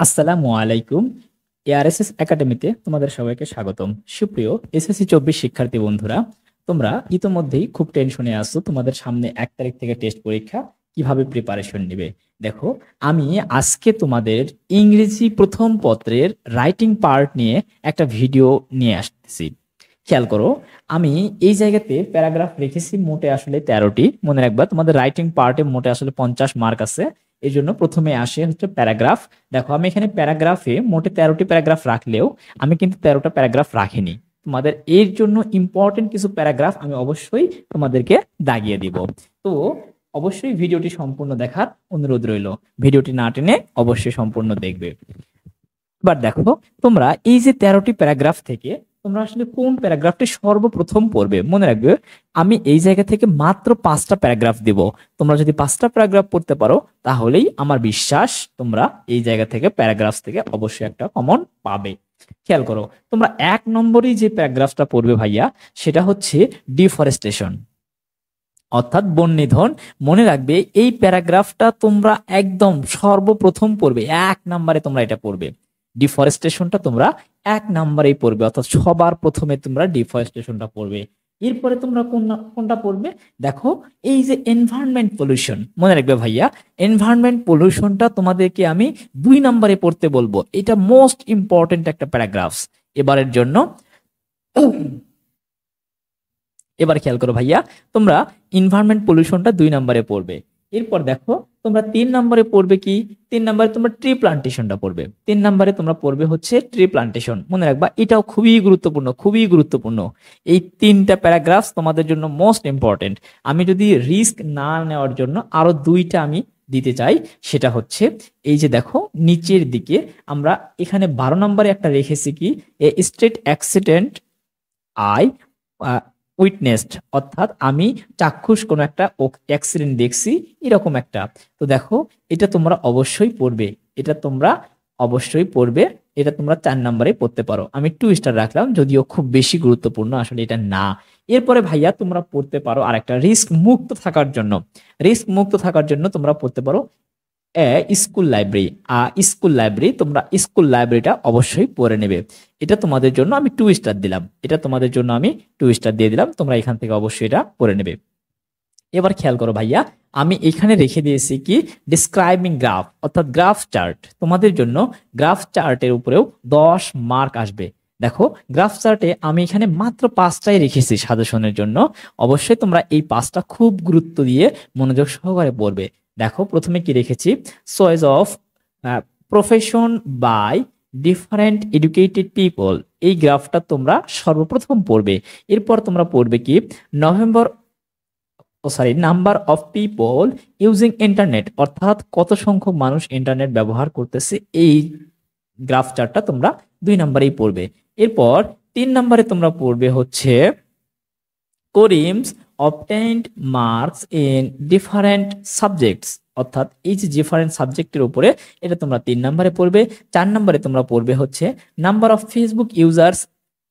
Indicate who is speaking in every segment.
Speaker 1: আসসালামু আলাইকুম। এআরএসএস একাডেমিতে তোমাদের সবাইকে স্বাগতম। সুপ্রিয় এসএসসি 24 শিক্ষার্থী বন্ধুরা, তোমরা ইতোমধ্যেই খুব টেনশনে আছো। তোমাদের সামনে 1 তারিখ থেকে টেস্ট পরীক্ষা, কিভাবে প্রিপারেশন নিবে। দেখো, আমি আজকে তোমাদের ইংরেজি প্রথম পত্রের রাইটিং পার্ট নিয়ে একটা ভিডিও নিয়ে আসতেছি। খেয়াল করো, আমি এই জায়গাতে প্যারাগ্রাফ রেখেছি মোটে আসলে 13টি। মনে রাখবা, তোমাদের রাইটিং পার্টে মোটে আসলে 50 মার্ক আছে। এই জন্য প্রথমে আসে হচ্ছে প্যারাগ্রাফ। দেখো, আমি এখানে প্যারাগ্রাফে মোটে 13টি প্যারাগ্রাফ রাখলেও আমি কিন্তু 13টা প্যারাগ্রাফ রাখিনি। তোমাদের এর জন্য ইম্পর্টেন্ট কিছু প্যারাগ্রাফ আমি অবশ্যই তোমাদেরকে দাগিয়ে দিব। তো অবশ্যই ভিডিওটি সম্পূর্ণ দেখার অনুরোধ রইল। ভিডিওটি না টেনে অবশ্যই সম্পূর্ণ দেখবে। এবার দেখো, তোমরা এই যে 13টি প্যারাগ্রাফ থেকে তোমরা আসলে কোন প্যারাগ্রাফটি সর্বপ্রথম পড়বে। মনে রাখবে, আমি এই জায়গা থেকে মাত্র 5টা প্যারাগ্রাফ দিব। তোমরা যদি 5টা প্যারাগ্রাফ পড়তে পারো, তাহলেই আমার বিশ্বাস তোমরা এই জায়গা থেকে প্যারাগ্রাফ থেকে অবশ্যই একটা কমন পাবে। খেয়াল করো, তোমরা 1 নম্বরই যে প্যারাগ্রাফটা পড়বে ভাইয়া, সেটা হচ্ছে ডিফরেস্টেশন, অর্থাৎ বন নিধন। মনে রাখবে, এই প্যারাগ্রাফটা তোমরা একদম সর্বপ্রথম পড়বে, 1 নম্বরে তোমরা এটা পড়বে। ডিফরেস্টেশনটা তোমরা 1 নম্বরেই পড়বে, অর্থাৎ সবার প্রথমে তোমরা ডিফরেস্টেশনটা পড়বে। এরপরে তোমরা কোনটা পড়বে? দেখো, এই যে এনভায়রনমেন্ট পলিউশন, মনে রাখবে ভাইয়া, এনভায়রনমেন্ট পলিউশনটা তোমাদেরকে আমি 2 নম্বরে পড়তে বলবো। এটা মোস্ট ইম্পর্টেন্ট একটা প্যারাগ্রাফ এবারের জন্য। এবার খেয়াল করো ভাইয়া, তোমরা এনভায়রনমেন্ট পলিউশনটা 2 নম্বরে পড়বে। এরপর দেখো, তোমরা 3 নম্বরে পড়বে কি? 3 নম্বরে তোমরা ট্রি প্লান্টেশনটা পড়বে। 3 নম্বরে তোমরা পড়বে হচ্ছে ট্রি প্লান্টেশন। মনে রাখবা, এটাও খুবই গুরুত্বপূর্ণ, খুবই গুরুত্বপূর্ণ। এই 3টা প্যারাগ্রাফ তোমাদের জন্য মোস্ট ইম্পর্টেন্ট। আমি যদি রিস্ক না নেওয়ার জন্য আরো 2টা আমি দিতে চাই, সেটা হচ্ছে এই যে দেখো নিচের দিকে আমরা এখানে 12 নম্বরে একটা রেখেছি কি, এ স্ট্রেট অ্যাক্সিডেন্ট আই উইটনেসড, অর্থাৎ আমি চাক্ষুষ কোনো একটা অ্যাক্সিডেন্ট দেখছি, এরকম একটা। তো দেখো, এটা তোমরা অবশ্যই পড়বে, এটা তোমরা অবশ্যই পড়বে। এটা তোমরা 4 নম্বরে পড়তে পারো। আমি 2 স্টার রাখলাম, যদিও খুব বেশি গুরুত্বপূর্ণ আসলে এটা না। এরপরে ভাইয়া তোমরা পড়তে পারো আরেকটা, রিস্ক মুক্ত থাকার জন্য। রিস্ক মুক্ত থাকার জন্য তোমরা পড়তে পারো স্কুল লাইব্রেরি। স্কুল লাইব্রেরি, তোমরা স্কুল লাইব্রেরিটা অবশ্যই পড়ে নেবে। এটা তোমাদের জন্য আমি 2 স্টার দিলাম, এটা তোমাদের জন্য আমি 2 স্টার দিয়ে দিলাম। তোমরা এখান থেকে অবশ্যই এটা পড়ে নেবে। এবার খেয়াল করো ভাইয়া, আমি এখানে রেখে দিয়েছি কি, ডিসক্রাইবিং গ্রাফ, অর্থাৎ গ্রাফ চার্ট। তোমাদের জন্য গ্রাফ চার্টের উপরেও 10 মার্ক আসবে। দেখো, গ্রাফ চার্টে আমি এখানে মাত্র 5টাই রেখেছি সাজেশনের জন্য। অবশ্যই তোমরা এই 5টা খুব গুরুত্ব দিয়ে মনোযোগ সহকারে পড়বে। দেখো, প্রথমে কি রেখেছি, choice of profession by different educated people. এই গ্রাফটা তোমরা সর্বপ্রথম পড়বে। এরপর তোমরা পড়বে কি, number of people using internet, অর্থাৎ কত সংখ্যক মানুষ ইন্টারনেট ব্যবহার করতেছে। এই গ্রাফ চার্টটা তোমরা 2 নম্বরেই পড়বে। এরপর 3 নম্বরে তোমরা পড়বে হচ্ছে Karim's obtained marks in different subjects, অর্থাৎ এই যে ডিফারেন্ট সাবজেক্টের উপরে, এটা তোমরা 3 নম্বরে পড়বে। 4 নম্বরে তোমরা পড়বে হচ্ছে number of Facebook users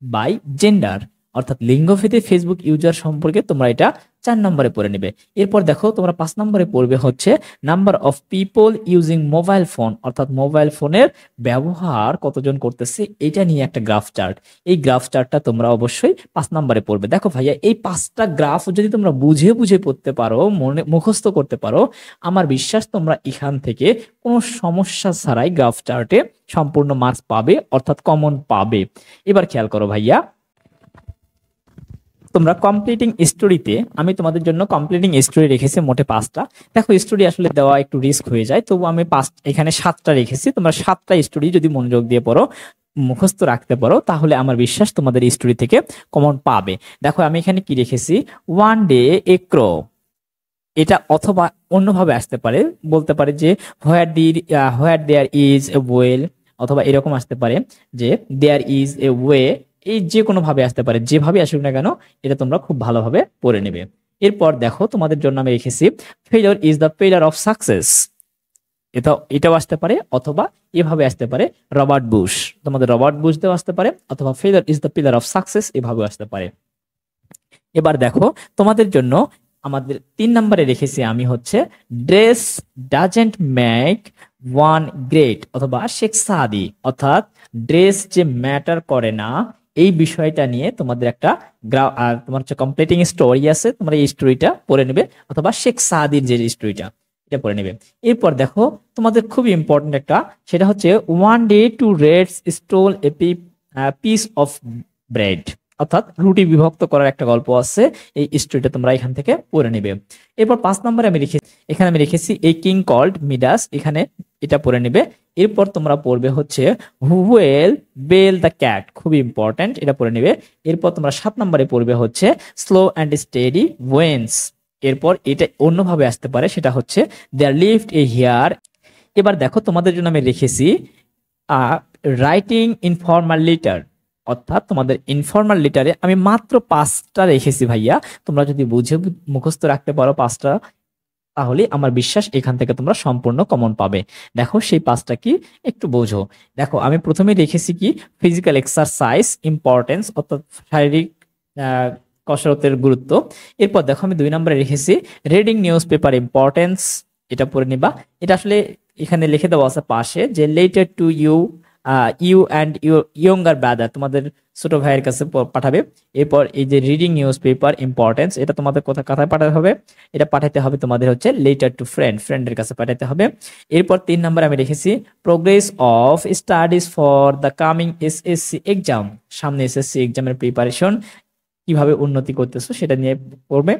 Speaker 1: by gender, অর্থাৎ লিঙ্গভেদে ফেসবুক ইউজার সম্পর্কে তোমরা এটা 4 নম্বরে পড়ে নেবে। এরপর দেখো, তোমরা 5 নম্বরে পড়বে হচ্ছে number of people using mobile phone, অর্থাৎ মোবাইল ফোনের ব্যবহার কতজন করতেছে, এটা নিয়ে একটা গ্রাফ চার্ট। এই গ্রাফ চার্টটা তোমরা অবশ্যই 5 নম্বরে পড়বে। দেখো ভাইয়া, এই 5টা গ্রাফ যদি তোমরা বুঝে বুঝে পড়তে পারো, মনে মুখস্থ করতে পারো, আমার বিশ্বাস তোমরা এখান থেকে কোনো সমস্যা ছাড়াই গ্রাফ চার্টে সম্পূর্ণ মার্কস পাবে, অর্থাৎ কমন পাবে। এবার খেয়াল করো ভাইয়া, তোমরা কমপ্লিটিং স্টোরিতে আমি তোমাদের জন্য কমপ্লিটিং স্টোরি রেখেছি মোটে 5টা। দেখো, স্টোরি আসলে দেওয়া একটু রিস্ক হয়ে যায়, তবু আমি এখানে 7টা রেখেছি। তোমরা 7টা স্টোরি যদি মনোযোগ দিয়ে পড়ো, মুখস্থ রাখতে পারো, তাহলে আমার বিশ্বাস তোমাদের স্টোরি থেকে কমন পাবে। দেখো, আমি এখানে কি রেখেছি, ওয়ান ডে এ ক্রো। এটা অথবা অন্যভাবে আসতে পারে, বলতে পারে যে হোয়ার দেয়ার ইজ এ ওয়েল, অথবা এরকম আসতে পারে যে দেয়ার ইজ এ ওয়ে। এই যে কোনো ভাবে আসতে পারে, যেভাবে আসুক না কেন, এটা তোমরা খুব ভালোভাবে পড়ে নেবে। এরপর দেখো, তোমাদের জন্য আমি রেখেছি failure is the pillar of success. এটাও আসতে পারে, অথবা এভাবে আসতে পারে রবার্ট বুশ, তোমাদের রবার্ট বুশ দেওয়া আসতে পারে, অথবা failure is the pillar of success এভাবে আসতে পারে। এবার দেখো, তোমাদের জন্য আমাদের 3 নম্বরে রেখেছি আমি হচ্ছে dress doesn't make one great, অথবা শেখ সাদি, অর্থাৎ ড্রেস যে ম্যাটার করে না এই বিষয়টা নিয়ে তোমাদের একটা তোমার হচ্ছে কমপ্লিটিং স্টোরি আছে, তোমরা এই স্টোরিটা পড়ে নেবে, অথবা শেখ সাদির যে স্টোরিটা এটা পড়ে নেবে। এরপর দেখো তোমাদের খুবই ইম্পর্টেন্ট একটা, সেটা হচ্ছে one day two reds stole a piece of bread, অর্থাৎ রুটি বিভক্ত করার একটা গল্প আছে, এই স্টোরিটা তোমরা এখান থেকে পড়ে নেবে। এরপর 5 নম্বরে এখানে আমি লিখেছি এ কিং কল্ড মিডাস, এখানে এটা পড়ে নেবে। এরপর তোমরা পড়বে হচ্ছে who will bell the cat, খুবই ইম্পর্টেন্ট, এটা পড়ে নেবে। এরপর তোমরা 7 নম্বরে পড়বে হচ্ছে স্লো অ্যান্ড স্টেডি ওয়েন্স, এরপর এটা অন্যভাবে আসতে পারে, সেটা হচ্ছে দেয়ার লিভড এ হিয়ার। এবার দেখো তোমাদের জন্য আমি রেখেছি রাইটিং ইনফর্মাল লেটার, অর্থাৎ তোমাদের ইনফর্মাল লেটারে আমি মাত্র 5টা রেখেছি ভাইয়া, তোমরা যদি বুঝে মুখস্থ রাখতে পারো 5টা, তাহলে আমার বিশ্বাস এখান থেকে তোমরা সম্পূর্ণ কমন পাবে। দেখো সেই 5টা কি একটু বোঝো। দেখো আমি প্রথমে রেখেছি কি ফিজিক্যাল এক্সারসাইজ ইম্পর্টেন্স, অর্থাৎ শারীরিক কসরতের গুরুত্ব। এরপর দেখো আমি 2 নম্বরে রেখেছি রিডিং নিউজ পেপার ইম্পর্টেন্স, এটা পড়ে নিবা। এটা আসলে এখানে লিখে দেওয়া আছে পাশে যে letter to you you and your younger brother, তোমাদের ছোট ভাইয়ের কাছে পাঠাবে। এরপর এই যে রিডিং নিউজ পেপার ইম্পর্টেন্স, এটা তোমাদের কোথায় পাঠাতে হবে, এটা পাঠাতে হবে তোমাদের হচ্ছে লেটার টু ফ্রেন্ডের কাছে পাঠাতে হবে। এরপর 3 নম্বর আমি রেখেছি progress of studies for the coming SSC exam, সামনে এসএসসি এক্সামের প্রিপারেশন কিভাবে উন্নতি করতেছো সেটা নিয়ে পড়বে।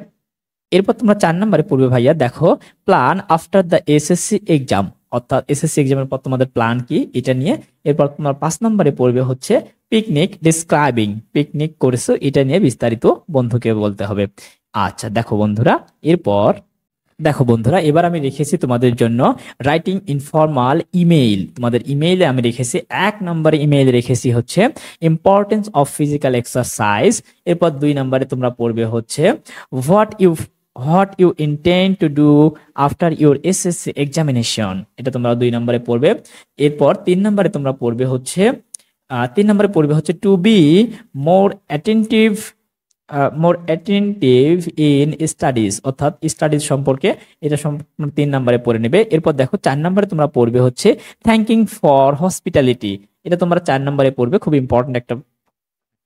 Speaker 1: এরপর তোমরা 4 নম্বরে পড়বে ভাইয়া, দেখো plan after the SSC exam, অর্থাৎ এসএসসি এক্সামের পর তোমাদের প্ল্যান কি এটা নিয়ে। এরপর তোমার 5 নম্বরে পড়বে হচ্ছে পিকনিক ডিসক্রাইবিং, পিকনিক করেছো এটা নিয়ে বিস্তারিত বন্ধুকে বলতে হবে। আচ্ছা দেখো বন্ধুরা, এবার আমি রেখেছি তোমাদের জন্য রাইটিং ইনফর্মাল ইমেইল, তোমাদের ইমেইলে আমি রেখেছি 1 নম্বরে ইমেইল রেখেছি হচ্ছে ইম্পর্টেন্স অফ ফিজিক্যাল এক্সারসাইজ। এরপর 2 নম্বরে তোমরা পড়বে হচ্ছে what you intend to do after your SSC examination, এটা তোমরা 2 নম্বরে পড়বে। এরপর 3 নম্বরে তোমরা পড়বে হচ্ছে 3 নম্বরে পড়বে হচ্ছে to be more attentive in studies, অর্থাৎ স্টাডিজ সম্পর্কে এটা 3 নম্বরে পড়ে নেবে। এরপর দেখো 4 নম্বরে তোমরা পড়বে হচ্ছে থ্যাঙ্কিং ফর হসপিটালিটি, এটা তোমরা 4 নম্বরে পড়বে, খুব ইম্পর্টেন্ট একটা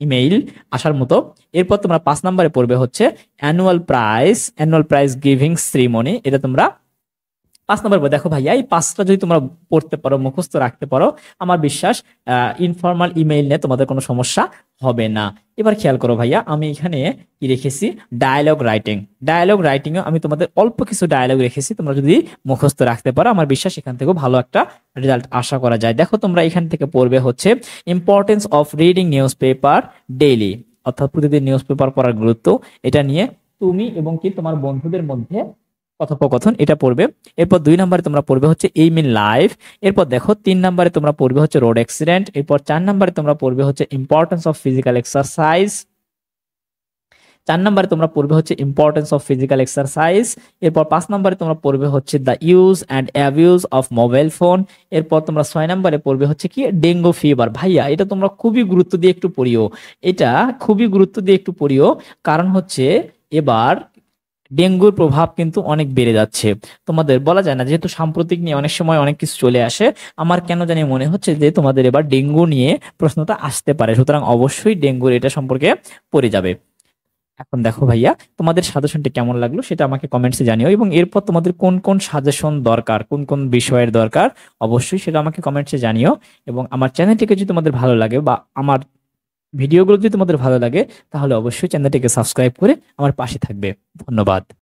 Speaker 1: ইমেইল আসার মতো। এরপর তোমরা 5 নম্বরে পড়বে হচ্ছে অ্যানুয়াল প্রাইজ গিভিং সেরিমনি, এটা তোমরা 5 নম্বর। দেখো ভাইয়া এই 5টা যদি তোমরা পড়তে পারো মুখস্থ রাখতে পারো, আমার বিশ্বাস ইনফর্মাল ইমেইল নিয়ে তোমাদের কোনো সমস্যা হবে না। এবার খেয়াল করো ভাইয়া, আমি এখানে কি রেখেছি ডায়ালগ রাইটিং এ আমি তোমাদের অল্প কিছু ডায়ালগ রেখেছি, তোমরা যদি মুখস্থ রাখতে পারো আমার বিশ্বাস এখান থেকে ভালো একটা রেজাল্ট আশা করা যায়। দেখো তোমরা এখান থেকে পড়বে হচ্ছে importance of reading news paper daily, অর্থাৎ প্রতিদিন নিউজ পেপার পড়ার গুরুত্ব, এটা নিয়ে তুমি এবং কি তোমার বন্ধুদের মধ্যে কথোপকথন, এটা পড়বে। এরপর 2 নম্বরে তোমরা পড়বে হচ্ছে এইম ইন লাইফ। এরপর দেখো 3 নম্বরে তোমরা পড়বে হচ্ছে রোড অ্যাক্সিডেন্ট। এরপর 4 নম্বরে তোমরা পড়বে হচ্ছে ইম্পর্টেন্স অফ ফিজিক্যাল এক্সারসাইজ। 4 নম্বরে তোমরা পড়বে হচ্ছে ইম্পর্টেন্স অফ ফিজিক্যাল এক্সারসাইজ। এরপর 5 নম্বরে তোমরা পড়বে হচ্ছে the use and abuse of mobile phone. এরপর তোমরা 6 নম্বরে পড়বে হচ্ছে কি ডেঙ্গু ফিভার। ভাইয়া এটা তোমরা খুবই গুরুত্ব দিয়ে একটু পড়িও, কারণ হচ্ছে এবার ডেঙ্গুর প্রভাব কিন্তু অনেক বেড়ে যাচ্ছে, তোমাদের বলা যায় না, যেহেতু সাম্প্রতিক নিয়ে অনেক সময় অনেক কিছু চলে আসে, আমার কেন জানি মনে হচ্ছে যে তোমাদের এবার ডেঙ্গু নিয়ে প্রশ্নটা আসতে পারে, সুতরাং অবশ্যই ডেঙ্গুর এটা সম্পর্কে পড়ে যাবে। এখন দেখো ভাইয়া তোমাদের সাজেশনটি কেমন লাগলো সেটা আমাকে কমেন্টসে জানিও, এবং এরপর তোমাদের কোন কোন সাজেশন দরকার, কোন কোন বিষয়ের দরকার অবশ্যই সেটা আমাকে কমেন্টসে জানিও। এবং আমার চ্যানেলটিকে যদি তোমাদের ভালো লাগে বা আমার ভিডিওগুলো যদি তোমাদের ভালো লাগে, তাহলে অবশ্যই চ্যানেলটিকে সাবস্ক্রাইব করে আমার পাশে থাকবে। ধন্যবাদ।